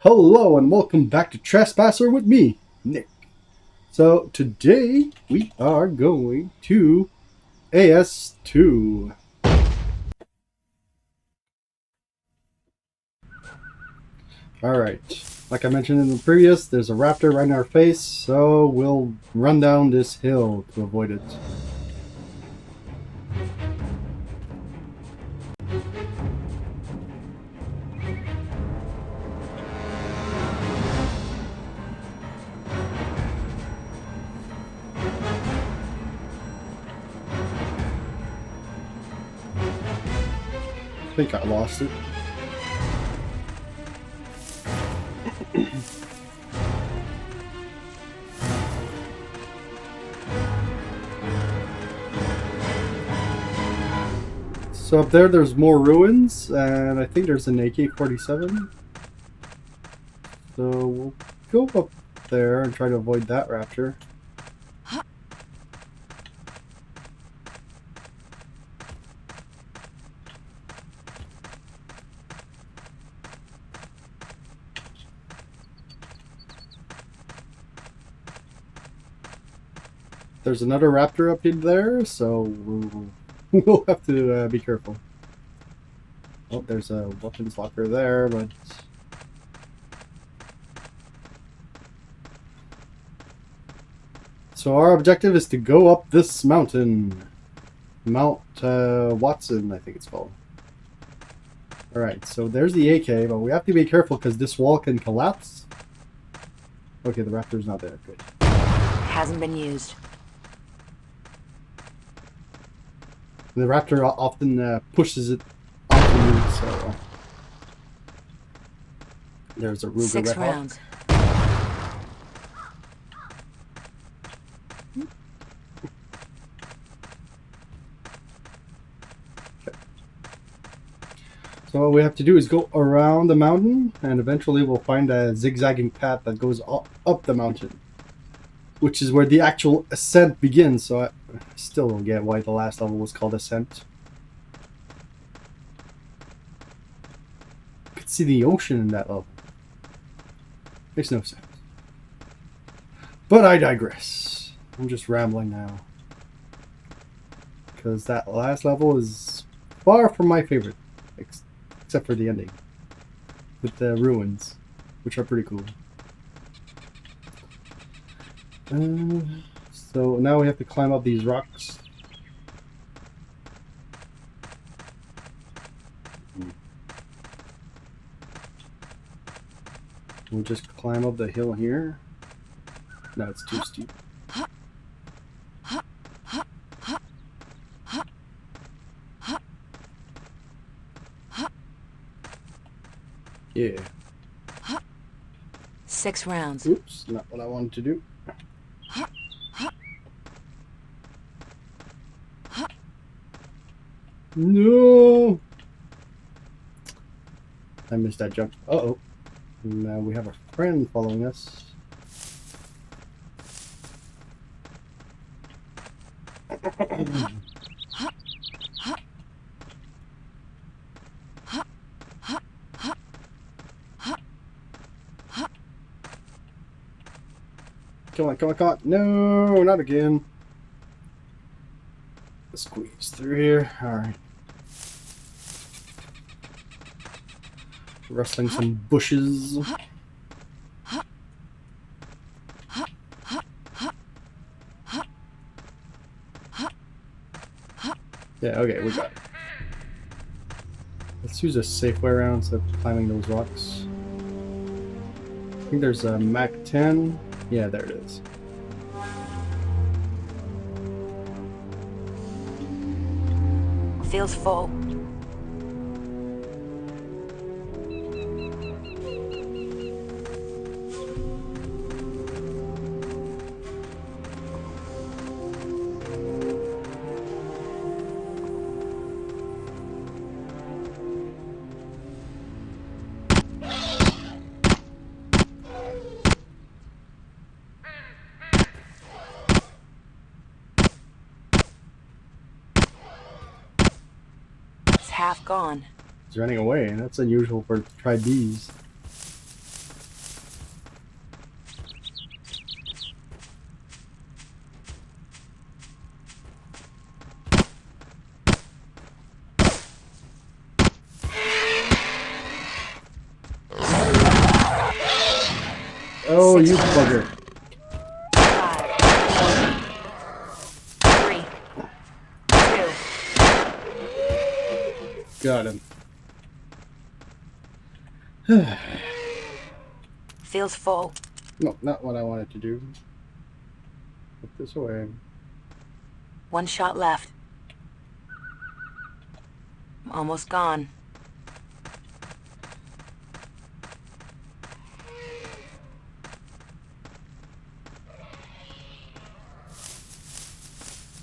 Hello and welcome back to Trespasser with me, Nick. So today we are going to AS2. Alright, like I mentioned in the previous, there's a raptor right in our face, so we'll run down this hill to avoid it. I think I lost it. So up there's more ruins, and I think there's an AK-47. So we'll go up there and try to avoid that raptor. There's another raptor up in there, so we'll have to be careful. Oh, there's a weapons locker there, but... So our objective is to go up this mountain. Mount Watson, I think it's called. Alright, so there's the AK, but we have to be careful because this wall can collapse. Okay, the raptor's not there. Good. Hasn't been used. The raptor often pushes it onto me, so... There's a Ruger 6 Red Hawk. rounds. So what we have to do is go around the mountain, and eventually we'll find a zigzagging path that goes up the mountain, which is where the actual ascent begins. So I still don't get why the last level was called Ascent. You could see the ocean in that level. Makes no sense. But I digress. I'm just rambling now, because that last level is far from my favorite. Except for the ending with the ruins, which are pretty cool. So now we have to climb up these rocks. We'll just climb up the hill here. No, it's too steep. Yeah. 6 rounds. Oops, not what I wanted to do. No! I missed that jump. Uh-oh. Now we have a friend following us. Come on, come on, come on. No, not again. Let's squeeze through here. Alright. Rustling some bushes. Yeah, okay, we got it. Let's use a safe way around instead of climbing those rocks. I think there's a Mac 10. Yeah, there it is. Feels full. Half gone. He's running away, and that's unusual for tri-Bs. Oh, 6 you minutes. bugger. 5, 4, 3, 2. Got him. Feels full. No, not what I wanted to do. Put this away. 1 shot left. I'm almost gone.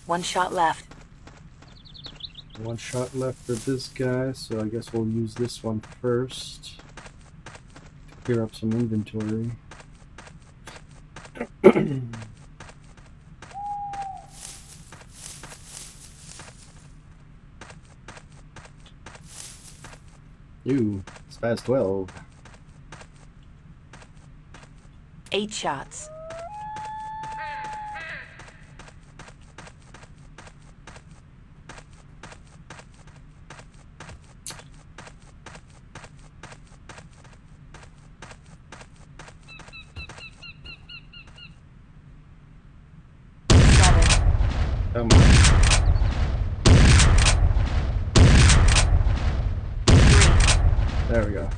One shot left. 1 shot left for this guy, so I guess we'll use this one first to clear up some inventory. Ooh, it's past 12. 8 shots. Come on. 3. There we go.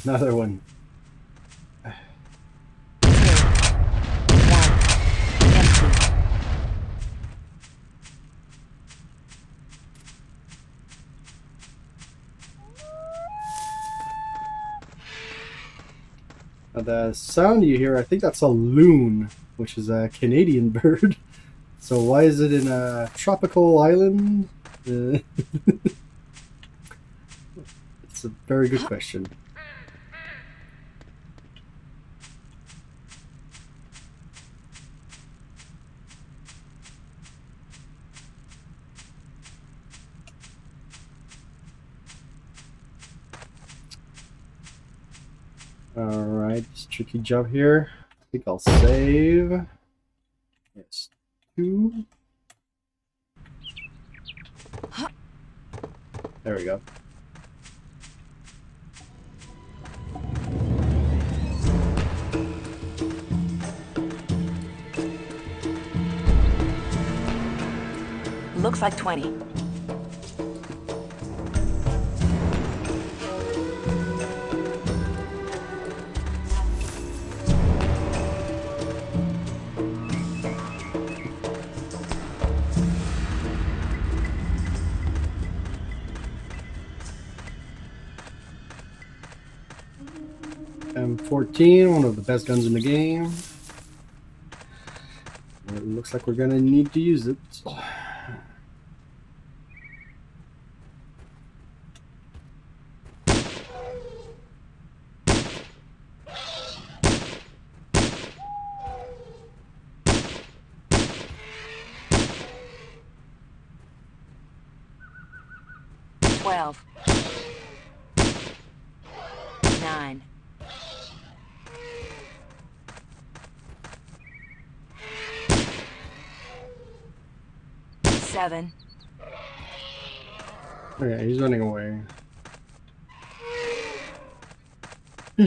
Another one. 2. 1. Empty. Now the sound you hear, I think that's a loon, which is a Canadian bird. So why is it in a tropical island? It's a very good question. Alright, it's a tricky job here. I think I'll save. Yes, 2. There we go. Looks like 20. M14, one of the best guns in the game. It looks like we're gonna need to use it. Twelve. 9. 7. Okay, he's running away. So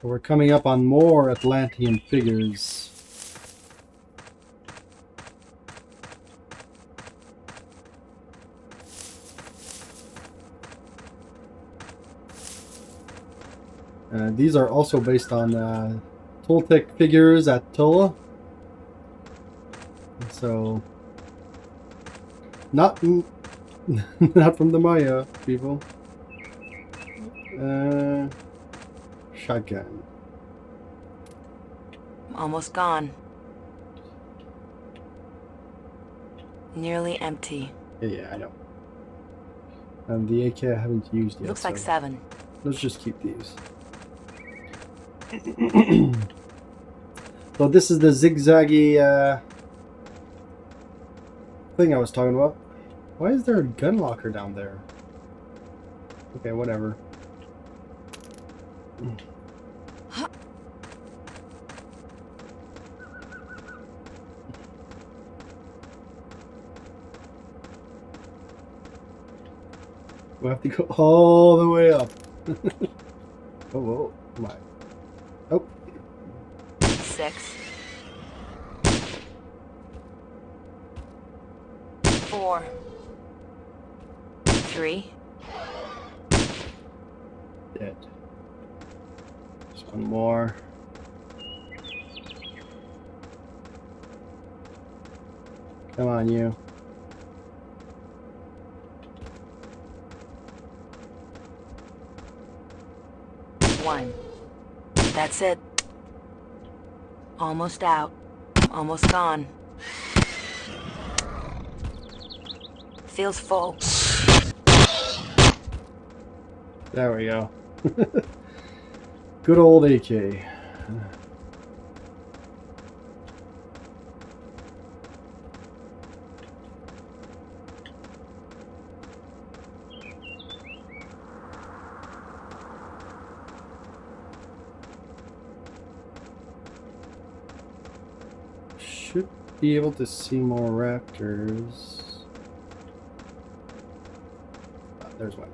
we're coming up on more Atlantean figures. These are also based on Toltec figures at Tulla. So, not not from the Maya people. Shotgun. I'm almost gone. Nearly empty. Yeah, I know. And the AK I haven't used yet. Looks like so 7. let's just keep these. So this is the zigzaggy thing I was talking about. Why is there a gun locker down there? Okay, whatever. We have to go all the way up. Oh, my. Oh. 6, 4, 3, Dead. Just one more. Come on, you. one. That's it. Almost out. Almost gone. Feels full. There we go. Good old AK. Should be able to see more raptors. Ah, there's one.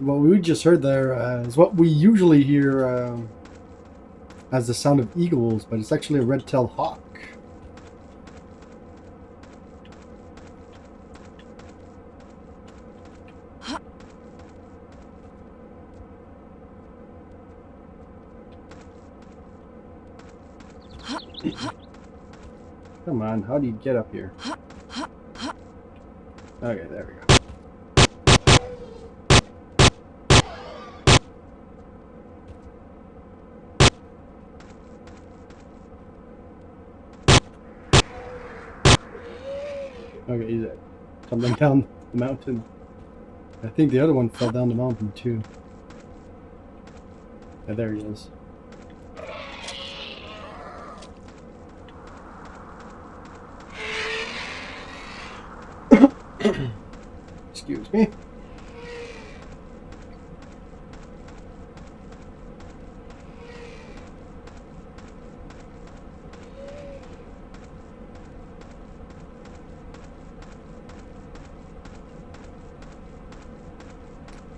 What we just heard there is what we usually hear as the sound of eagles, but it's actually a red-tailed hawk. Come on, how do you get up here? Okay, there we go. Okay, he's coming down the mountain. I think the other one fell down the mountain too. Yeah, there he is. Excuse me.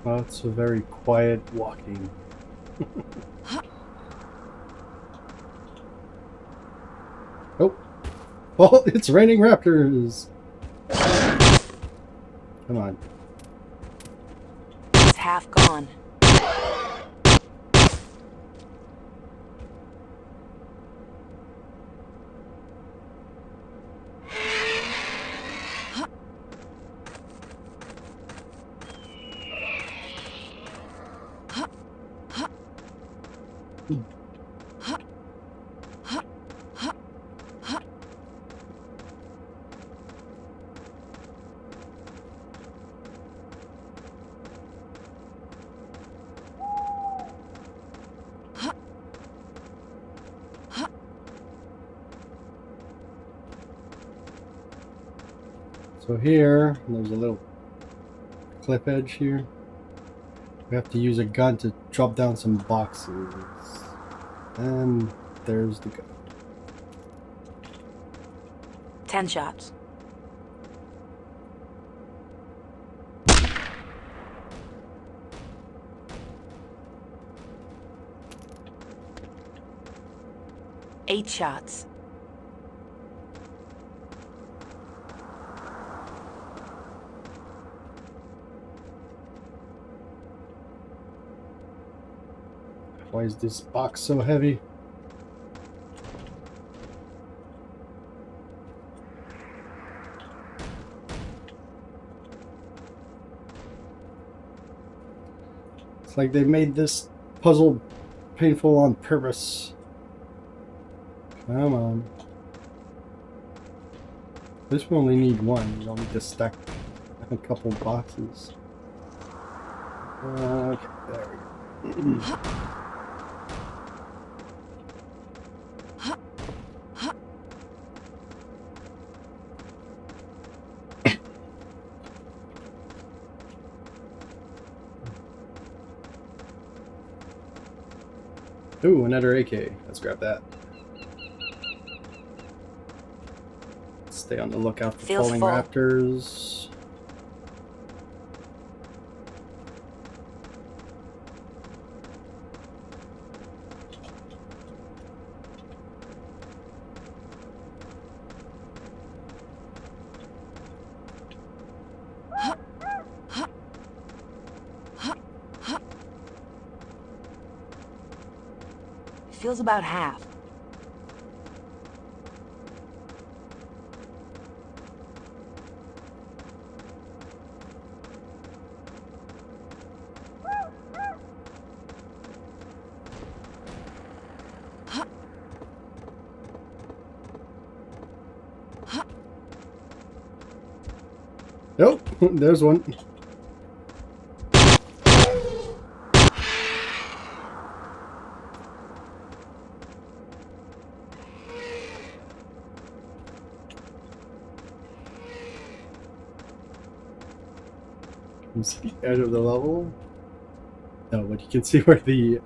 Well, it's a very quiet walking. Oh! Oh, it's raining raptors! Come on. It's half gone. So here, there's a little cliff edge here. We have to use a gun to drop down some boxes. And there's the gun. 10 shots. Eight shots. Why is this box so heavy? It's like they made this puzzle painful on purpose. Come on. This we only need one. We don't need to stack. A couple boxes. Okay, there we go. Ooh, another AK. Let's grab that. Stay on the lookout for Feels falling full. raptors. Feels about half. Nope, there's one. You see the edge of the level? No, but you can see where the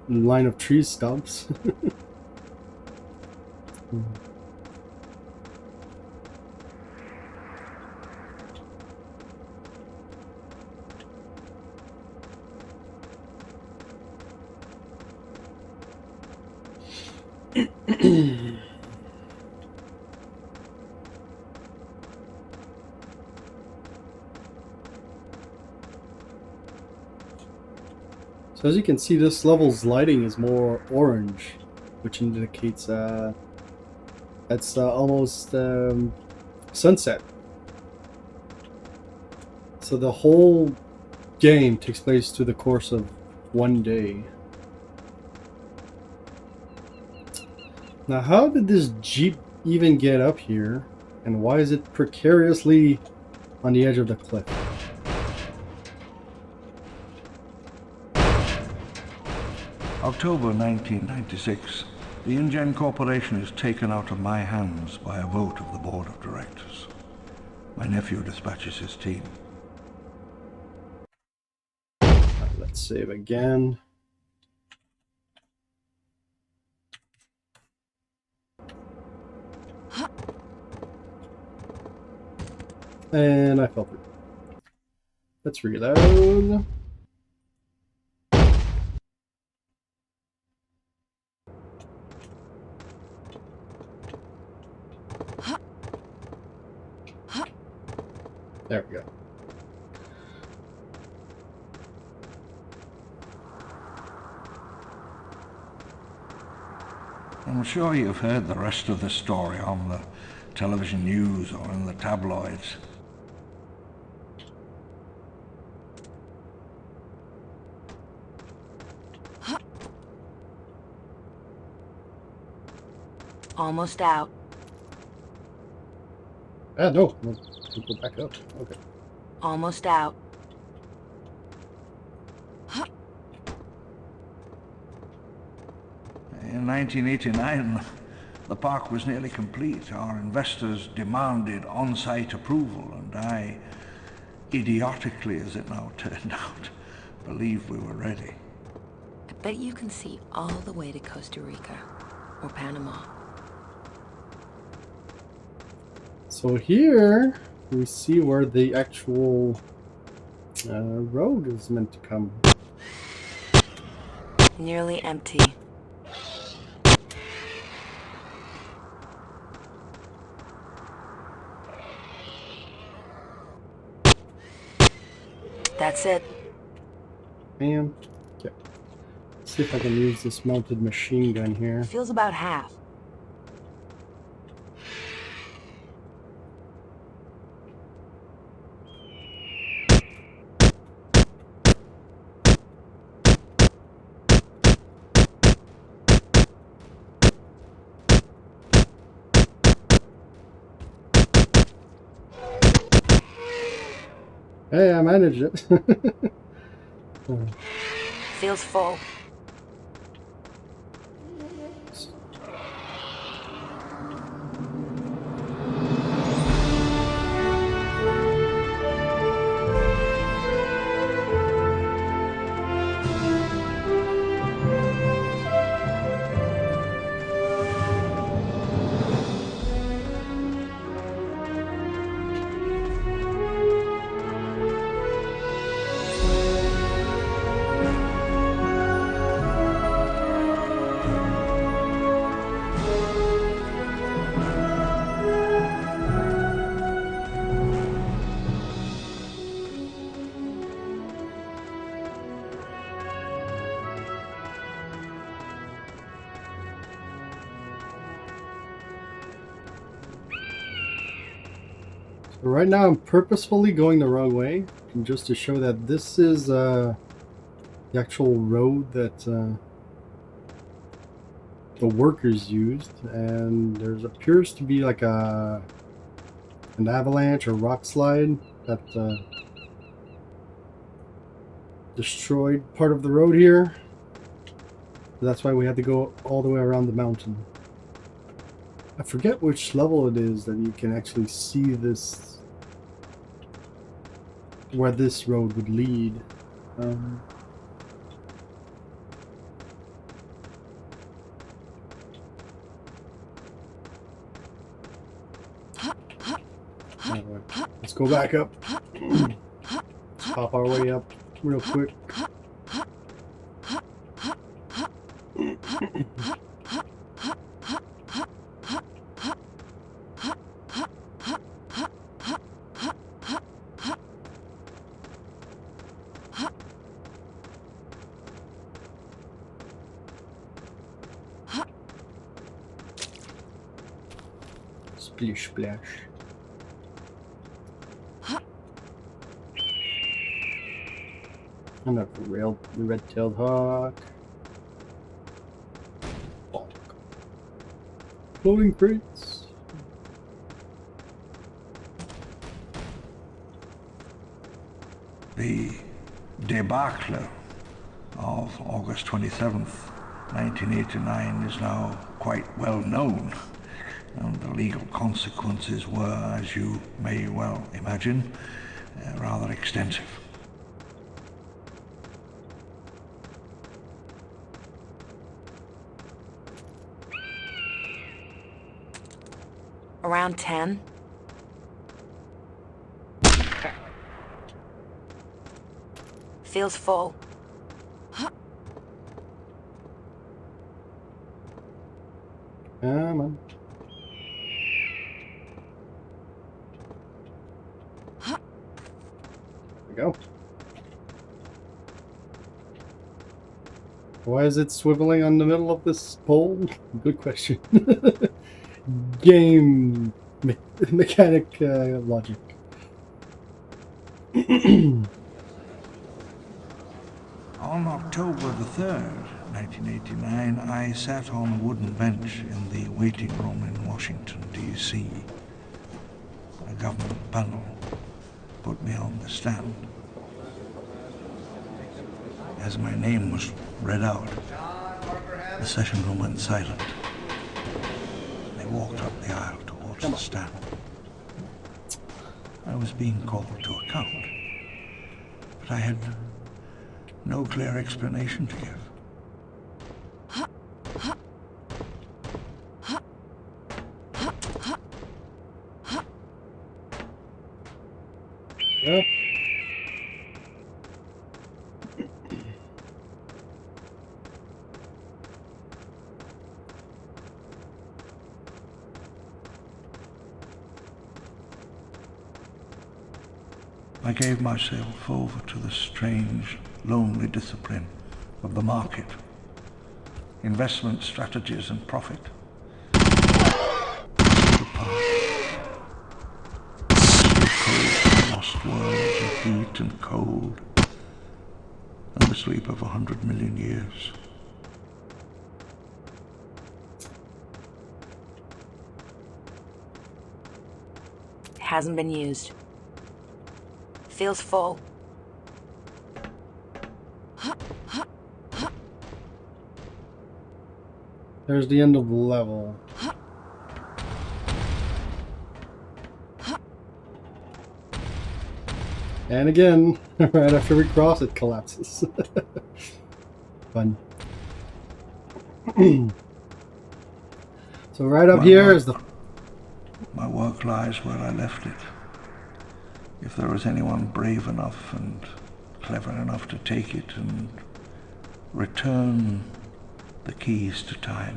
line of trees stops. So as you can see, this level's lighting is more orange, which indicates that's almost sunset. So the whole game takes place through the course of one day. Now, how did this Jeep even get up here, and why is it precariously on the edge of the cliff? October 1996, the InGen Corporation is taken out of my hands by a vote of the board of directors. My nephew dispatches his team. Let's save again. And I fell through. Let's reload. There we go. I'm sure you've heard the rest of the story on the television news or in the tabloids. Almost out. No. We'll go back up. Okay. Almost out. In 1989, the park was nearly complete. Our investors demanded on-site approval, and I, idiotically as it now turned out, believed we were ready. I bet you can see all the way to Costa Rica or Panama. So here we see where the actual road is meant to come. Nearly empty. That's it. Bam. Okay. Let's see if I can use this mounted machine gun here. Feels about half. Hey, I managed it. Feels full. Right now I'm purposefully going the wrong way, just to show that this is the actual road that the workers used, and there's appears to be like an avalanche or rock slide that destroyed part of the road here. That's why we had to go all the way around the mountain. I forget which level it is that you can actually see this, where this road would lead. Anyway, let's go back up. Let's pop our way up real quick. Splish splash. I'm not the red-tailed hawk. Bonk. Floating crates. The debacle of August 27th, 1989 is now quite well known, and the legal consequences were, as you may well imagine, rather extensive. Around 10. Feels full. Come on. There we go. Why is it swiveling on the middle of this pole? Good question. Game mechanic logic. On October the 3rd, 1989, I sat on a wooden bench in the waiting room in Washington, D.C. A government panel put me on the stand. As my name was read out, the session room went silent. They walked up the aisle towards the stand. I was being called to account, but I had no clear explanation to give. Yep. I gave myself over to the strange, lonely discipline of the market, investment strategies and profit. The past, lost worlds of heat and cold, and the sleep of 100 million years. Hasn't been used. Feels full. There's the end of the level. And again, right after we cross, it collapses. Fun. So right up here is the... My work lies where I left it. If there is anyone brave enough and clever enough to take it and return the keys to time,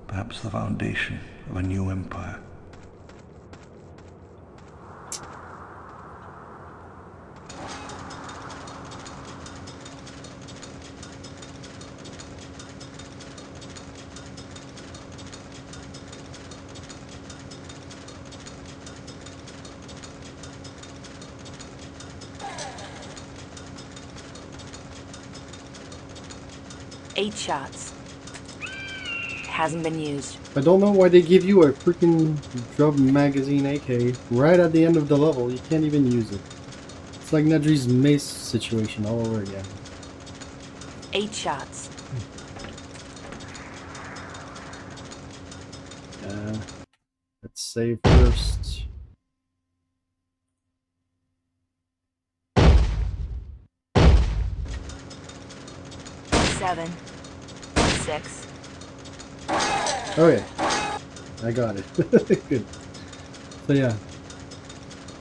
perhaps the foundation of a new empire. Eight shots. Hasn't been used. I don't know why they give you a freaking drum magazine AK right at the end of the level. You can't even use it. It's like Nedry's mace situation all over again. 8 shots. Let's save first. Seven. 6. Okay, I got it. Good. So yeah,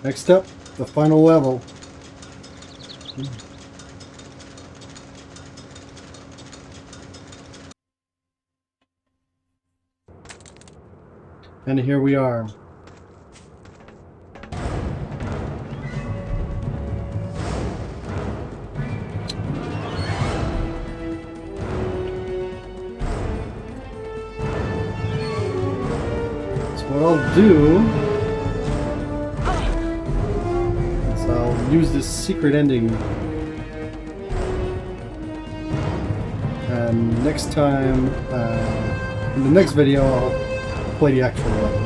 next up, the final level. And here we are. What I'll do is I'll use this secret ending, and next time, in the next video, I'll play the actual level.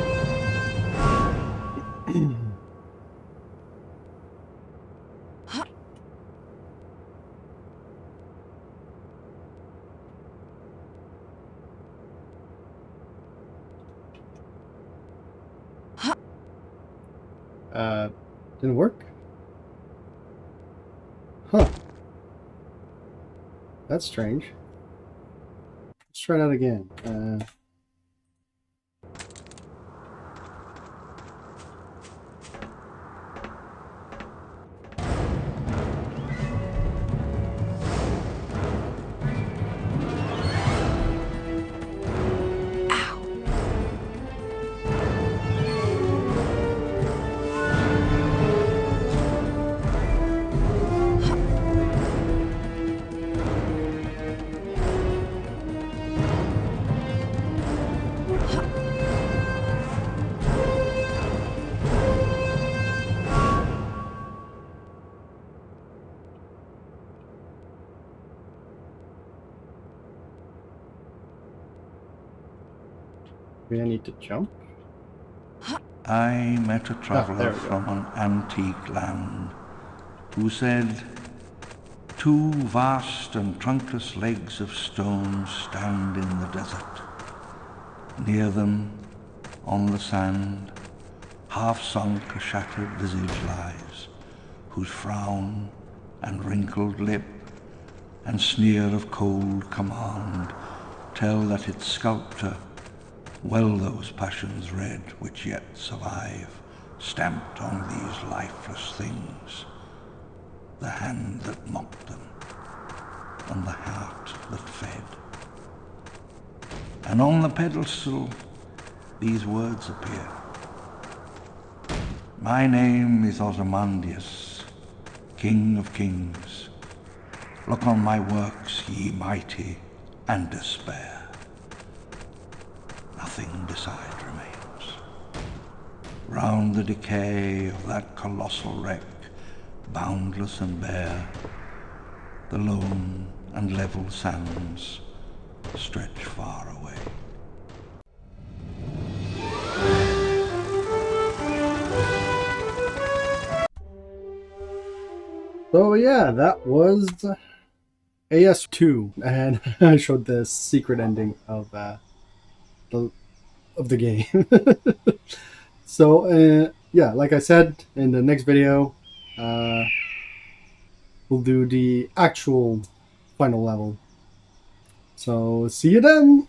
Didn't work? Huh. That's strange. Let's try that again. Maybe I need to jump? I met a traveller there we go. from an antique land who said, "Two vast and trunkless legs of stone stand in the desert. Near them, on the sand, half sunk a shattered visage lies, whose frown and wrinkled lip and sneer of cold command tell that its sculptor well those passions read which yet survive, stamped on these lifeless things, the hand that mocked them, and the heart that fed. And on the pedestal these words appear. My name is Ozymandias, King of Kings. Look on my works, ye mighty, and despair. Nothing beside remains. Round the decay of that colossal wreck, boundless and bare, the lone and level sands stretch far away. So yeah, that was AS2, and I showed the secret ending of the game. So yeah, like I said, in the next video, we'll do the actual final level. So see you then.